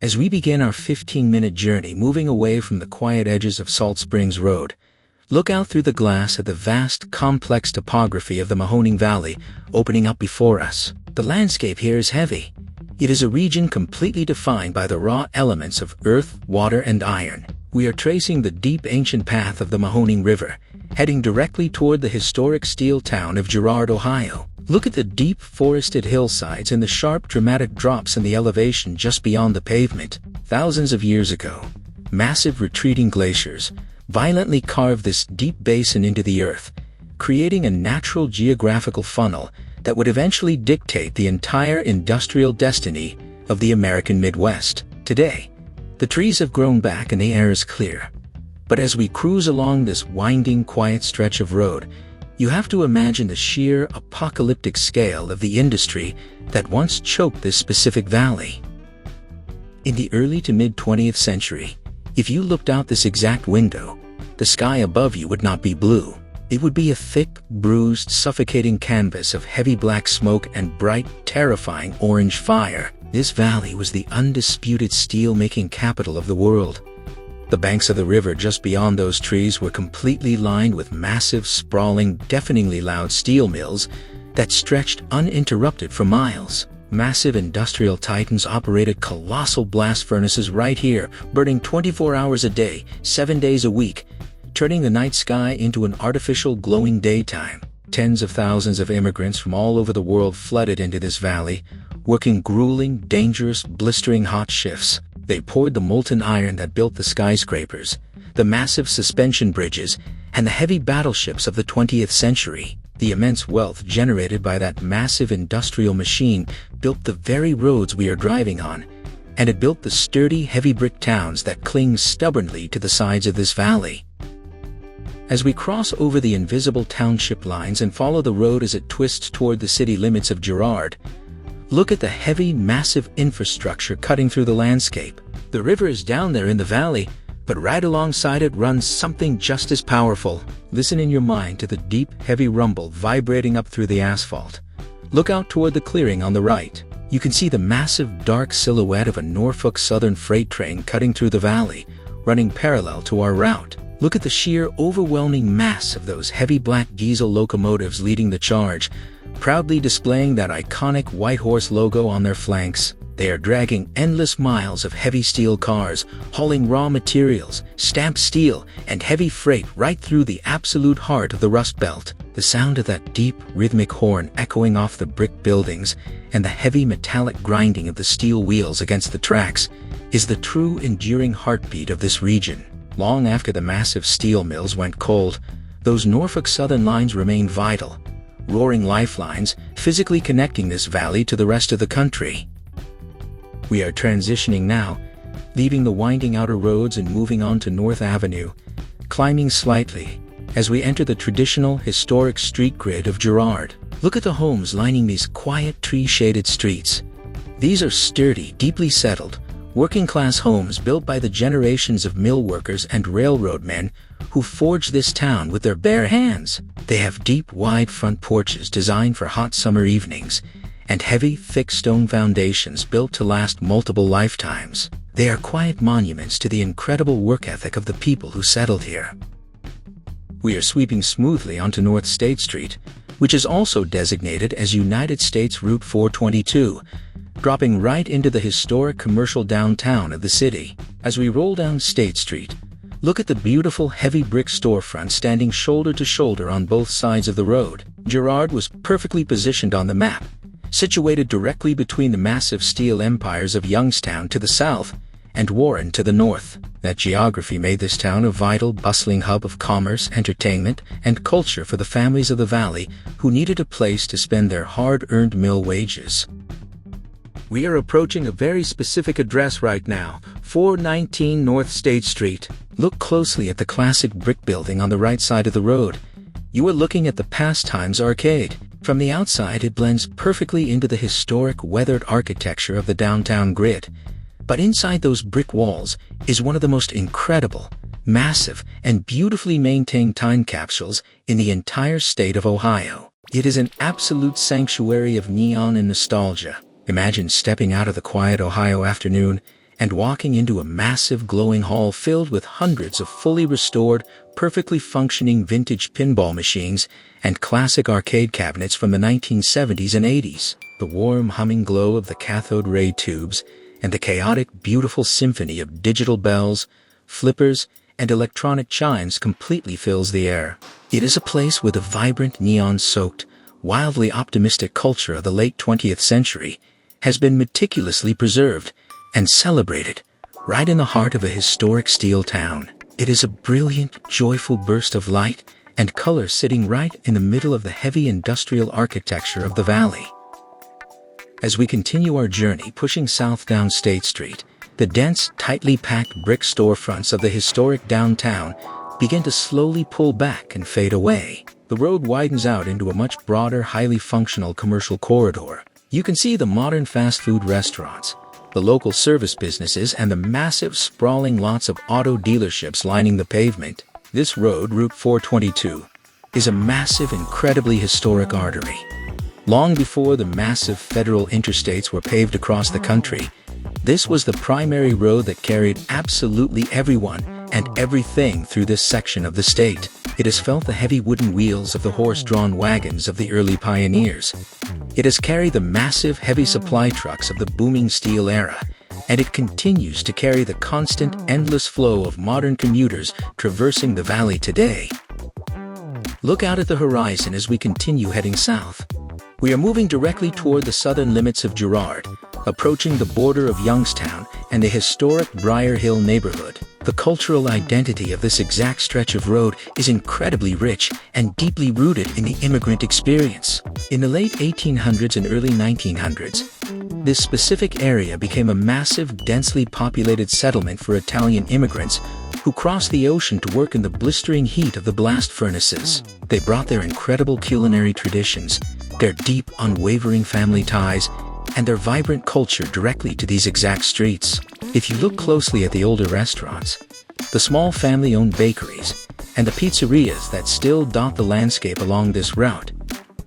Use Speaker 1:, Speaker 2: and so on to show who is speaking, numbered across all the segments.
Speaker 1: As we begin our 15-minute journey moving away from the quiet edges of Salt Springs Road, look out through the glass at the vast, complex topography of the Mahoning Valley opening up before us. The landscape here is heavy. It is a region completely defined by the raw elements of earth, water, and iron. We are tracing the deep ancient path of the Mahoning River, heading directly toward the historic steel town of Girard, Ohio. Look at the deep forested hillsides and the sharp dramatic drops in the elevation just beyond the pavement. Thousands of years ago, massive retreating glaciers violently carved this deep basin into the earth, creating a natural geographical funnel that would eventually dictate the entire industrial destiny of the American Midwest. Today, the trees have grown back and the air is clear. But as we cruise along this winding, quiet stretch of road, you have to imagine the sheer apocalyptic scale of the industry that once choked this specific valley. In the early to mid-20th century, if you looked out this exact window, the sky above you would not be blue. It would be a thick, bruised, suffocating canvas of heavy black smoke and bright, terrifying orange fire. This valley was the undisputed steel-making capital of the world. The banks of the river just beyond those trees were completely lined with massive, sprawling, deafeningly loud steel mills that stretched uninterrupted for miles. Massive industrial titans operated colossal blast furnaces right here, burning 24 hours a day, 7 days a week, turning the night sky into an artificial glowing daytime. Tens of thousands of immigrants from all over the world flooded into this valley, working grueling, dangerous, blistering hot shifts. They poured the molten iron that built the skyscrapers, the massive suspension bridges, and the heavy battleships of the 20th century. The immense wealth generated by that massive industrial machine built the very roads we are driving on, and it built the sturdy, heavy brick towns that cling stubbornly to the sides of this valley. As we cross over the invisible township lines and follow the road as it twists toward the city limits of Girard, look at the heavy, massive infrastructure cutting through the landscape. The river is down there in the valley, but right alongside it runs something just as powerful. Listen in your mind to the deep, heavy rumble vibrating up through the asphalt. Look out toward the clearing on the right. You can see the massive, dark silhouette of a Norfolk Southern freight train cutting through the valley, running parallel to our route. Look at the sheer, overwhelming mass of those heavy black diesel locomotives leading the charge, proudly displaying that iconic white horse logo on their flanks. They are dragging endless miles of heavy steel cars, hauling raw materials, stamped steel, and heavy freight right through the absolute heart of the Rust Belt. The sound of that deep, rhythmic horn echoing off the brick buildings and the heavy metallic grinding of the steel wheels against the tracks is the true, enduring heartbeat of this region. Long after the massive steel mills went cold, those Norfolk Southern lines remained vital, roaring lifelines physically connecting this valley to the rest of the country. We are transitioning now, leaving the winding outer roads and moving on to North Avenue, climbing slightly as we enter the traditional, historic street grid of Girard. Look at the homes lining these quiet, tree-shaded streets. These are sturdy, deeply settled, working-class homes built by the generations of mill workers and railroad men who forged this town with their bare hands. They have deep, wide front porches designed for hot summer evenings, and heavy, thick stone foundations built to last multiple lifetimes. They are quiet monuments to the incredible work ethic of the people who settled here. We are sweeping smoothly onto North State Street, which is also designated as United States Route 422, dropping right into the historic commercial downtown of the city. As we roll down State Street, look at the beautiful heavy brick storefronts standing shoulder to shoulder on both sides of the road. Girard was perfectly positioned on the map, situated directly between the massive steel empires of Youngstown to the south and Warren to the north. That geography made this town a vital, bustling hub of commerce, entertainment, and culture for the families of the valley who needed a place to spend their hard-earned mill wages. We are approaching a very specific address right now, 419 North State Street. Look closely at the classic brick building on the right side of the road. You are looking at the Pastimes arcade. From the outside, it blends perfectly into the historic, weathered architecture of the downtown grid. But inside those brick walls is one of the most incredible, massive, and beautifully maintained time capsules in the entire state of Ohio. It is an absolute sanctuary of neon and nostalgia. Imagine stepping out of the quiet Ohio afternoon and walking into a massive glowing hall filled with hundreds of fully restored, perfectly functioning vintage pinball machines and classic arcade cabinets from the 1970s and 80s. The warm humming glow of the cathode ray tubes and the chaotic, beautiful symphony of digital bells, flippers, and electronic chimes completely fills the air. It is a place where the vibrant, neon-soaked, wildly optimistic culture of the late 20th century has been meticulously preserved and celebrated right in the heart of a historic steel town. It is a brilliant, joyful burst of light and color sitting right in the middle of the heavy industrial architecture of the valley. As we continue our journey pushing south down State Street, the dense, tightly packed brick storefronts of the historic downtown begin to slowly pull back and fade away. The road widens out into a much broader, highly functional commercial corridor. You can see the modern fast food restaurants, the local service businesses, and the massive, sprawling lots of auto dealerships lining the pavement. This road, Route 422, is a massive, incredibly historic artery. Long before the massive federal interstates were paved across the country, this was the primary road that carried absolutely everyone and everything through this section of the state. It has felt the heavy wooden wheels of the horse-drawn wagons of the early pioneers. It has carried the massive, heavy supply trucks of the booming steel era, and it continues to carry the constant, endless flow of modern commuters traversing the valley today. Look out at the horizon as we continue heading south. We are moving directly toward the southern limits of Girard, approaching the border of Youngstown and the historic Briar Hill neighborhood. The cultural identity of this exact stretch of road is incredibly rich and deeply rooted in the immigrant experience. In the late 1800s and early 1900s, this specific area became a massive, densely populated settlement for Italian immigrants who crossed the ocean to work in the blistering heat of the blast furnaces. They brought their incredible culinary traditions, their deep, unwavering family ties, and their vibrant culture directly to these exact streets. If you look closely at the older restaurants, the small family-owned bakeries, and the pizzerias that still dot the landscape along this route,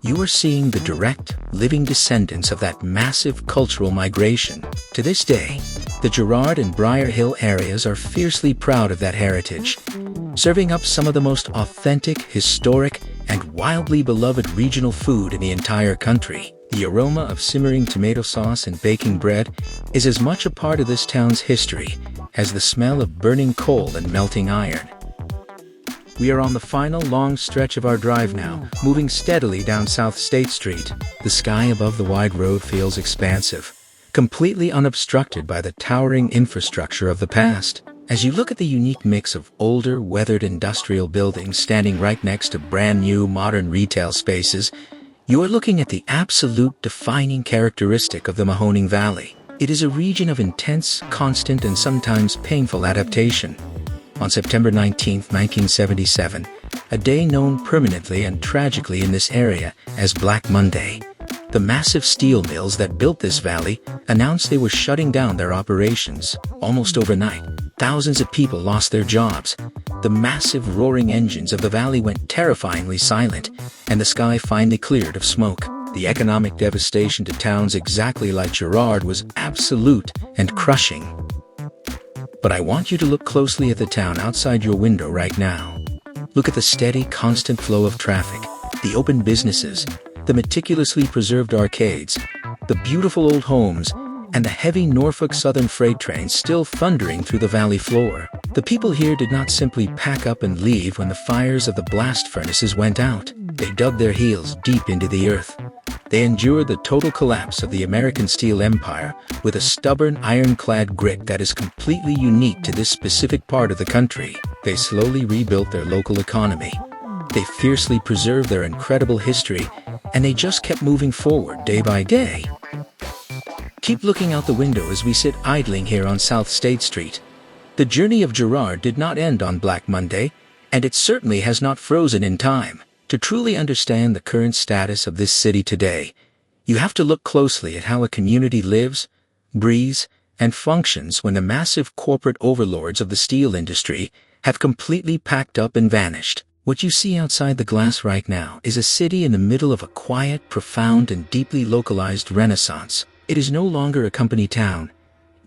Speaker 1: you are seeing the direct, living descendants of that massive cultural migration. To this day, the Girard and Briar Hill areas are fiercely proud of that heritage, serving up some of the most authentic, historic, and wildly beloved regional food in the entire country. The aroma of simmering tomato sauce and baking bread is as much a part of this town's history as the smell of burning coal and melting iron. We are on the final long stretch of our drive now, moving steadily down South State Street. The sky above the wide road feels expansive, completely unobstructed by the towering infrastructure of the past. As you look at the unique mix of older, weathered industrial buildings standing right next to brand new, modern retail spaces, you are looking at the absolute defining characteristic of the Mahoning Valley. It is a region of intense, constant, and sometimes painful adaptation. On September 19, 1977, a day known permanently and tragically in this area as Black Monday, the massive steel mills that built this valley announced they were shutting down their operations. Almost overnight, thousands of people lost their jobs. The massive roaring engines of the valley went terrifyingly silent, and the sky finally cleared of smoke. The economic devastation to towns exactly like Girard was absolute and crushing. But I want you to look closely at the town outside your window right now. Look at the steady, constant flow of traffic, the open businesses, the meticulously preserved arcades, the beautiful old homes, and the heavy Norfolk Southern freight trains still thundering through the valley floor. The people here did not simply pack up and leave when the fires of the blast furnaces went out. They dug their heels deep into the earth. They endured the total collapse of the American steel empire with a stubborn, ironclad grit that is completely unique to this specific part of the country. They slowly rebuilt their local economy. They fiercely preserved their incredible history, and they just kept moving forward day by day. Keep looking out the window as we sit idling here on South State Street. The journey of Girard did not end on Black Monday, and it certainly has not frozen in time. To truly understand the current status of this city today, you have to look closely at how a community lives, breathes, and functions when the massive corporate overlords of the steel industry have completely packed up and vanished. What you see outside the glass right now is a city in the middle of a quiet, profound, and deeply localized renaissance. It is no longer a company town.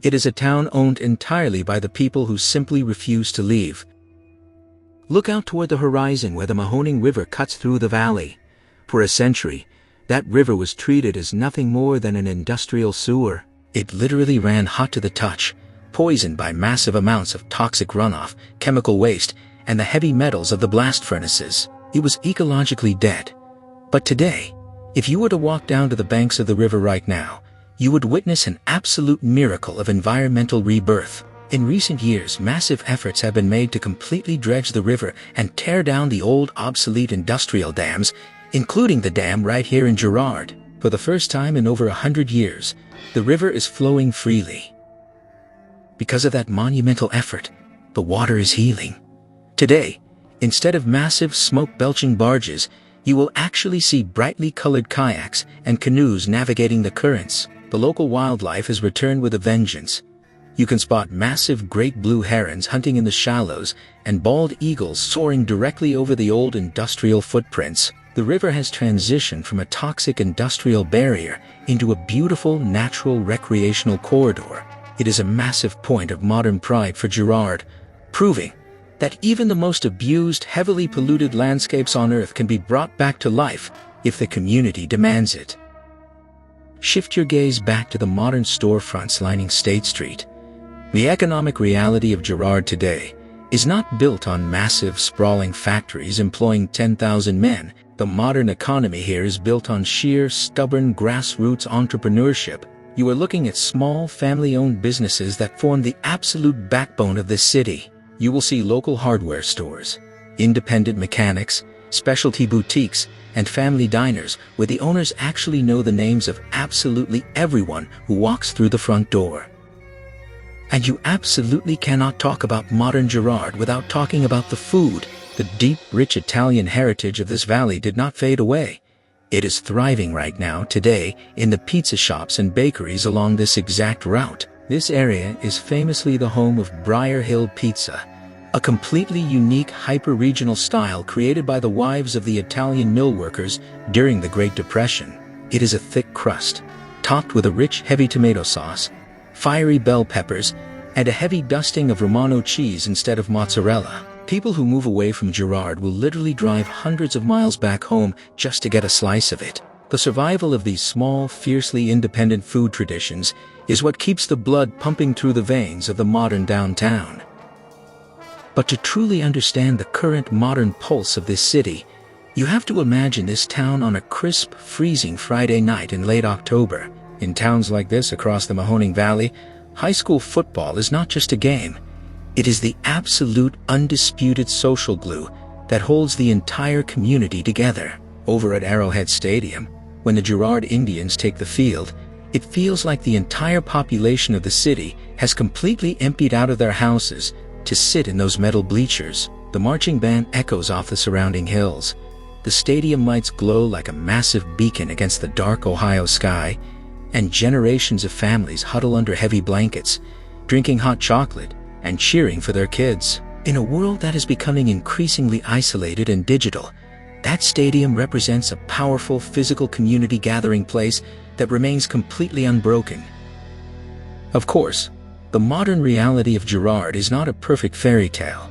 Speaker 1: It is a town owned entirely by the people who simply refuse to leave. Look out toward the horizon where the Mahoning River cuts through the valley. For a century, that river was treated as nothing more than an industrial sewer. It literally ran hot to the touch, poisoned by massive amounts of toxic runoff, chemical waste, and the heavy metals of the blast furnaces. It was ecologically dead. But today, if you were to walk down to the banks of the river right now, you would witness an absolute miracle of environmental rebirth. In recent years, massive efforts have been made to completely dredge the river and tear down the old, obsolete industrial dams, including the dam right here in Girard. For the first time in over 100 years, the river is flowing freely. Because of that monumental effort, the water is healing. Today, instead of massive smoke-belching barges, you will actually see brightly colored kayaks and canoes navigating the currents. The local wildlife has returned with a vengeance. You can spot massive great blue herons hunting in the shallows and bald eagles soaring directly over the old industrial footprints. The river has transitioned from a toxic industrial barrier into a beautiful natural recreational corridor. It is a massive point of modern pride for Girard, proving that even the most abused, heavily polluted landscapes on Earth can be brought back to life if the community demands it. Shift your gaze back to the modern storefronts lining State Street. The economic reality of Girard today is not built on massive, sprawling factories employing 10,000 men. The modern economy here is built on sheer, stubborn, grassroots entrepreneurship. You are looking at small, family-owned businesses that form the absolute backbone of this city. You will see local hardware stores, independent mechanics, specialty boutiques, and family diners where the owners actually know the names of absolutely everyone who walks through the front door. And you absolutely cannot talk about modern Girard without talking about the food. The deep, rich Italian heritage of this valley did not fade away. It is thriving right now, today, in the pizza shops and bakeries along this exact route. This area is famously the home of Briar Hill Pizza, a completely unique hyper-regional style created by the wives of the Italian mill workers during the Great Depression. It is a thick crust, topped with a rich, heavy tomato sauce, fiery bell peppers, and a heavy dusting of Romano cheese instead of mozzarella. People who move away from Girard will literally drive hundreds of miles back home just to get a slice of it. The survival of these small, fiercely independent food traditions is what keeps the blood pumping through the veins of the modern downtown. But to truly understand the current modern pulse of this city, you have to imagine this town on a crisp, freezing Friday night in late October. In towns like this across the Mahoning Valley, high school football is not just a game. It is the absolute, undisputed social glue that holds the entire community together. Over at Arrowhead Stadium, when the Girard Indians take the field, it feels like the entire population of the city has completely emptied out of their houses to sit in those metal bleachers. The marching band echoes off the surrounding hills. The stadium lights glow like a massive beacon against the dark Ohio sky, and generations of families huddle under heavy blankets, drinking hot chocolate and cheering for their kids. In a world that is becoming increasingly isolated and digital, that stadium represents a powerful physical community gathering place that remains completely unbroken. Of course, the modern reality of Girard is not a perfect fairy tale.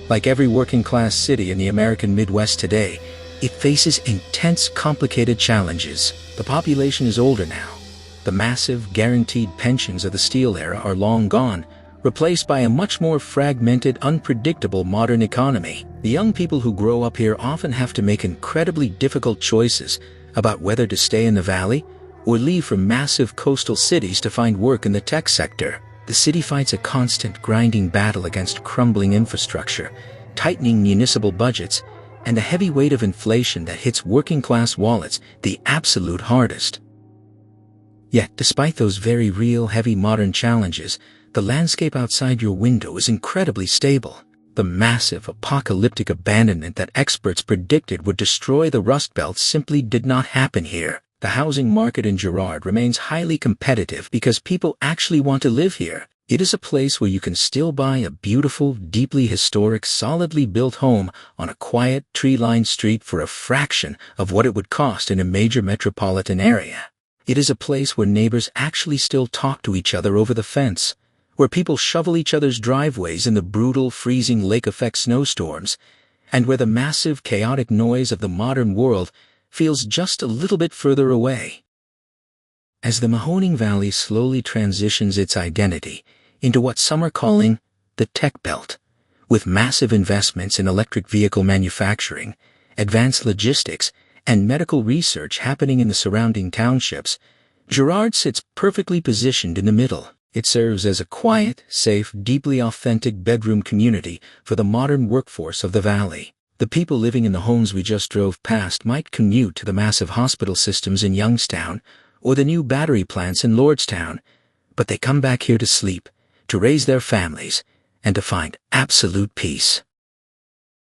Speaker 1: Like every working-class city in the American Midwest today, it faces intense, complicated challenges. The population is older now. The massive, guaranteed pensions of the steel era are long gone, replaced by a much more fragmented, unpredictable modern economy. The young people who grow up here often have to make incredibly difficult choices about whether to stay in the valley or leave for massive coastal cities to find work in the tech sector. The city fights a constant, grinding battle against crumbling infrastructure, tightening municipal budgets, and the heavy weight of inflation that hits working-class wallets the absolute hardest. Yet, despite those very real, heavy modern challenges, the landscape outside your window is incredibly stable. The massive, apocalyptic abandonment that experts predicted would destroy the Rust Belt simply did not happen here. The housing market in Girard remains highly competitive because people actually want to live here. It is a place where you can still buy a beautiful, deeply historic, solidly built home on a quiet, tree-lined street for a fraction of what it would cost in a major metropolitan area. It is a place where neighbors actually still talk to each other over the fence, where people shovel each other's driveways in the brutal, freezing lake-effect snowstorms, and where the massive, chaotic noise of the modern world feels just a little bit further away. As the Mahoning Valley slowly transitions its identity into what some are calling the Tech Belt, with massive investments in electric vehicle manufacturing, advanced logistics, and medical research happening in the surrounding townships, Girard sits perfectly positioned in the middle. It serves as a quiet, safe, deeply authentic bedroom community for the modern workforce of the valley. The people living in the homes we just drove past might commute to the massive hospital systems in Youngstown or the new battery plants in Lordstown, but they come back here to sleep, to raise their families, and to find absolute peace.